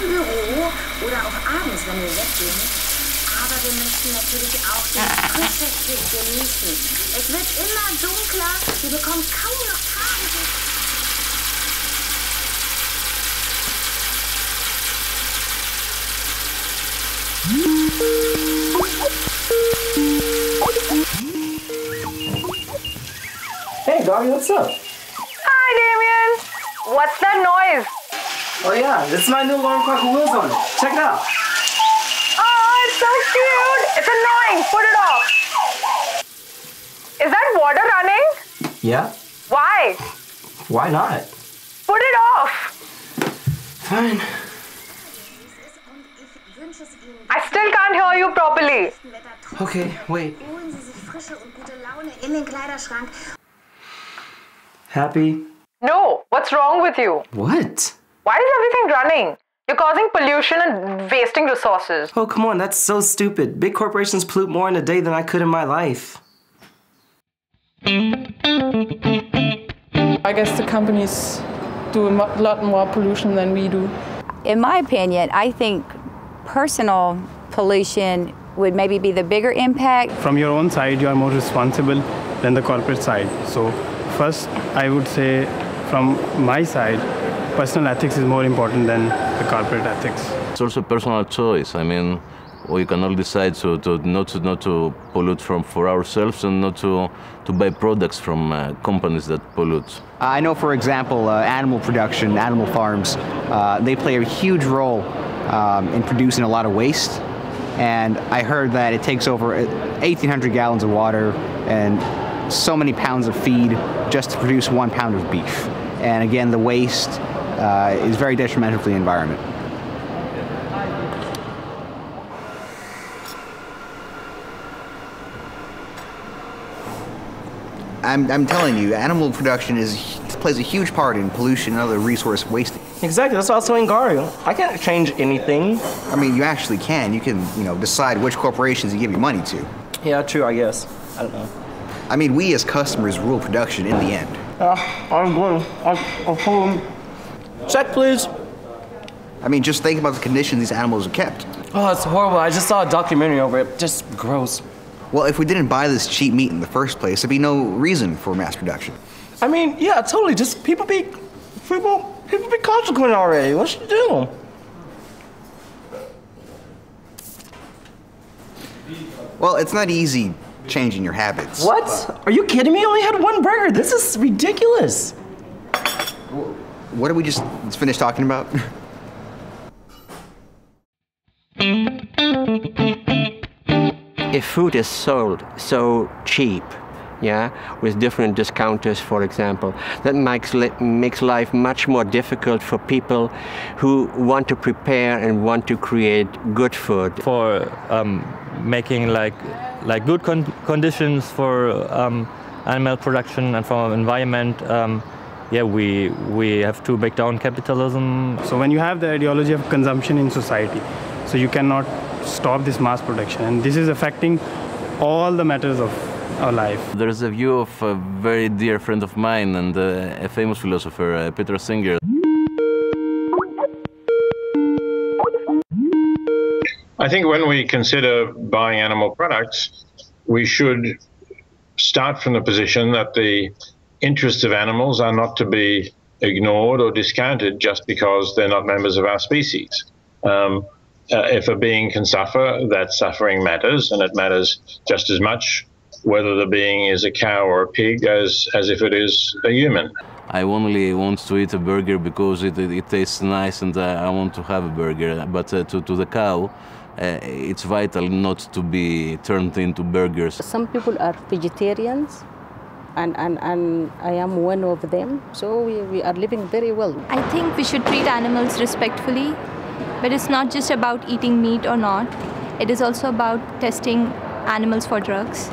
Büro oder auch abends, wenn wir weggehen. Aber wir möchten natürlich auch die frische Sicht genießen. Es wird immer dunkler, wir bekommen kaum noch Tageslicht. Hey, Doggy, what's up? Hi, Damien. What's that noise? Oh yeah, this is my new alarm clock with wheels on it. Check it out. Oh, it's so cute. It's annoying. Put it off. Is that water running? Yeah? Why? Why not? Put it off. Fine. I still can't hear you properly. Okay, wait. Holen Sie sich frische und gute Laune in den Kleiderschrank. Happy? No, what's wrong with you? What? Why is everything running? You're causing pollution and wasting resources. Oh, come on, that's so stupid. Big corporations pollute more in a day than I could in my life. I guess the companies do a lot more pollution than we do. In my opinion, I think personal pollution would maybe be the bigger impact. From your own side, you are more responsible than the corporate side. So first, I would say from my side, personal ethics is more important than the corporate ethics. It's also personal choice. I mean, we can all decide not to pollute for ourselves and not to buy products from companies that pollute. I know, for example, animal production, animal farms, they play a huge role in producing a lot of waste. And I heard that it takes over 1,800 gallons of water and so many pounds of feed just to produce 1 pound of beef. And again, the waste is very detrimental to the environment. I'm telling you, animal production plays a huge part in pollution and other resource wasting. Exactly, that's what I was telling Gario. I can't change anything. I mean, you actually can. You can, decide which corporations you give your money to. Yeah, true, I guess. I don't know. I mean, we as customers rule production in the end. I'm going. I'll pull them. Check, please. I mean, just think about the conditions these animals are kept. Oh, it's horrible. I just saw a documentary over it. Just gross. Well, if we didn't buy this cheap meat in the first place, there'd be no reason for mass production. I mean, yeah, totally. Just people be consequent already. What should you do? Well, it's not easy changing your habits. What? Are you kidding me? I only had one burger. This is ridiculous. What did we just finish talking about? If food is sold so cheap, yeah, with different discounters, for example, that makes life much more difficult for people who want to prepare and want to create good food. For making like good conditions for animal production and for environment, yeah, we have to break down capitalism. So when you have the ideology of consumption in society, so you cannot stop this mass production, and this is affecting all the matters of our life. There's a view of a very dear friend of mine and a famous philosopher, Peter Singer. I think when we consider buying animal products, we should start from the position that the interests of animals are not to be ignored or discounted just because they're not members of our species. If a being can suffer, that suffering matters, and it matters just as much whether the being is a cow or a pig as if it is a human. I only want to eat a burger because it tastes nice and I want to have a burger, but to the cow, it's vital not to be turned into burgers. Some people are vegetarians, and I am one of them, so we are living very well. I think we should treat animals respectfully, but it's not just about eating meat or not. It is also about testing animals for drugs.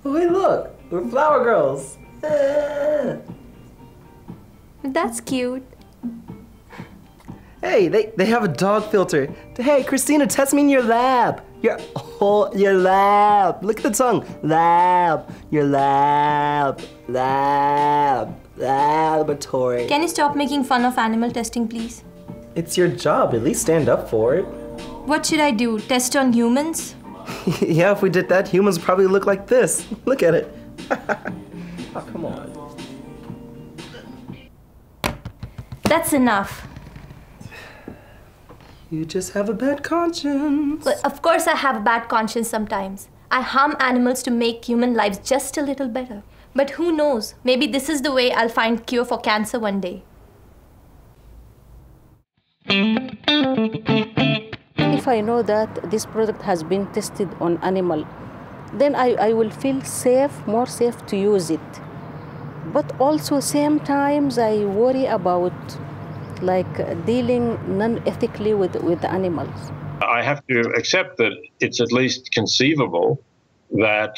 Oh, hey, look, we're flower girls. That's cute. Hey, they have a dog filter. Hey, Christina, test me in your lab. Your lab. Look at the tongue. Lab. Your lab. Laboratory. Can you stop making fun of animal testing, please? It's your job. At least stand up for it. What should I do? Test on humans? Yeah, if we did that, humans would probably look like this. Look at it. Oh, come on. That's enough. You just have a bad conscience. Well, of course I have a bad conscience sometimes. I harm animals to make human lives just a little better. But who knows? Maybe this is the way I'll find cure for cancer one day. If I know that this product has been tested on animal, then I will feel safe, more safe to use it. But also same times I worry about dealing non-ethically with the animals. I have to accept that it's at least conceivable that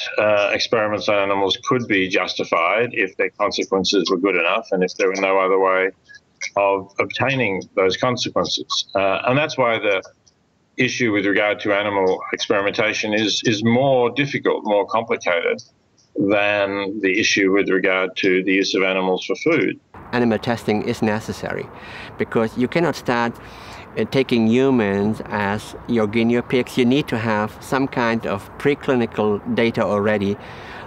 experiments on animals could be justified if their consequences were good enough and if there were no other way of obtaining those consequences. And that's why the issue with regard to animal experimentation is more difficult, more complicated than the issue with regard to the use of animals for food. Animal testing is necessary because you cannot start taking humans as your guinea pigs. You need to have some kind of preclinical data already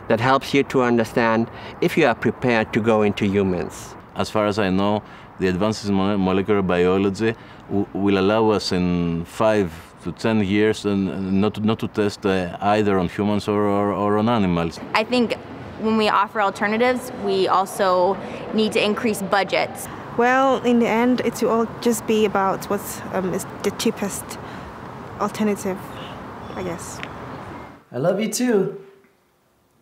that helps you to understand if you are prepared to go into humans. As far as I know, the advances in molecular biology will allow us in 5 to 10 years not to test either on humans or on animals. I think when we offer alternatives, we also need to increase budgets. Well, in the end, it will all just be about what's is the cheapest alternative, I guess. I love you too.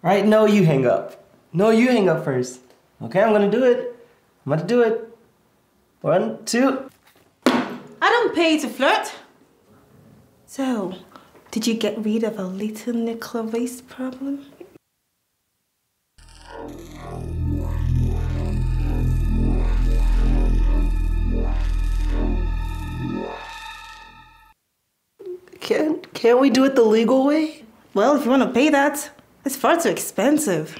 Right? No, you hang up. No, you hang up first. Okay, I'm gonna do it. I'm gonna do it. 1, 2. I don't pay to flirt. So, did you get rid of a little nuclear waste problem? Can't we do it the legal way? Well, if you want to pay that, it's far too expensive.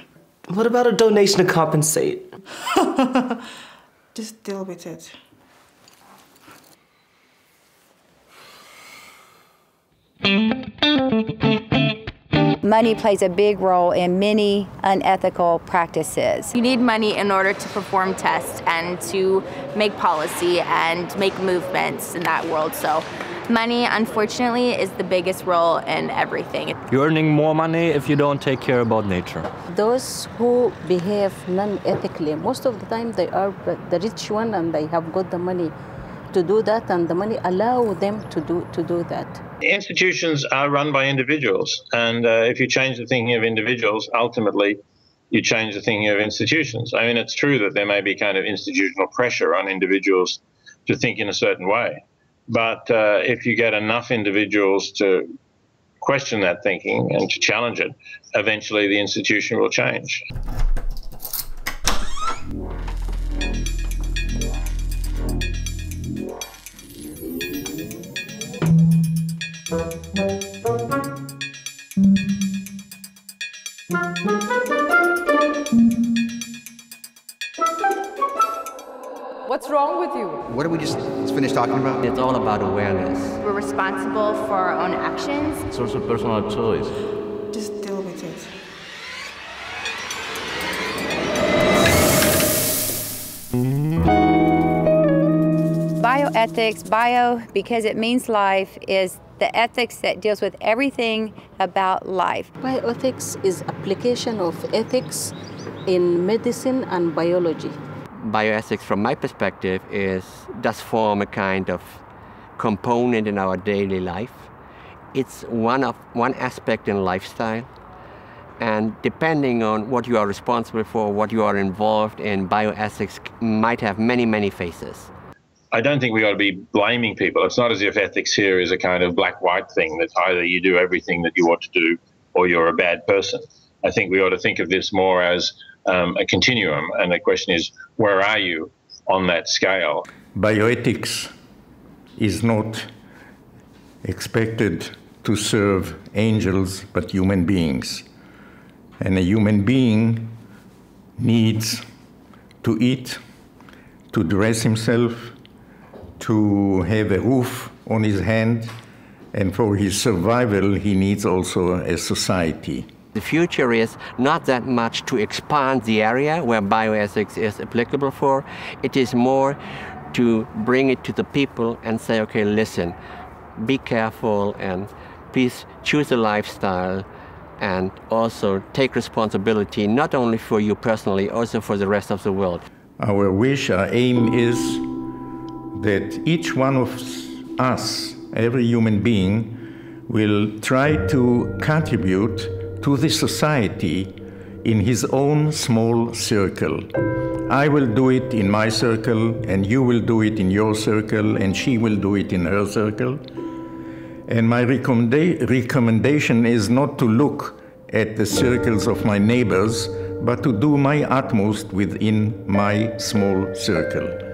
What about a donation to compensate? Just deal with it. Money plays a big role in many unethical practices. You need money in order to perform tests and to make policy and make movements in that world. So money, unfortunately, is the biggest role in everything. You're earning more money if you don't take care about nature. Those who behave non-ethically, most of the time they are the rich one and they have got the money to do that, and the money allow them to do that. Institutions are run by individuals, and if you change the thinking of individuals, ultimately you change the thinking of institutions. I mean, it's true that there may be kind of institutional pressure on individuals to think in a certain way, but if you get enough individuals to question that thinking and to challenge it, eventually the institution will change. What's wrong with you? What did we just finish talking about? It's all about awareness. We're responsible for our own actions. It's also personal choice. Just deal with it. Bioethics, because it means life, is the ethics that deals with everything about life. Bioethics is application of ethics in medicine and biology. Bioethics, from my perspective, does form a kind of component in our daily life. It's one aspect in lifestyle, and depending on what you are responsible for, what you are involved in, bioethics might have many, many faces. I don't think we ought to be blaming people. It's not as if ethics here is a kind of black-white thing that either you do everything that you ought to do or you're a bad person. I think we ought to think of this more as a continuum, and the question is, where are you on that scale? Bioethics is not expected to serve angels, but human beings. And a human being needs to eat, to dress himself, to have a roof on his head, and for his survival, he needs also a society. The future is not that much to expand the area where bioethics is applicable for. It is more to bring it to the people and say, okay, listen, be careful and please choose a lifestyle and also take responsibility not only for you personally, also for the rest of the world. Our wish, our aim is that each one of us, every human being, will try to contribute to the society in his own small circle. I will do it in my circle, and you will do it in your circle, and she will do it in her circle. And my recommendation is not to look at the circles of my neighbors, but to do my utmost within my small circle.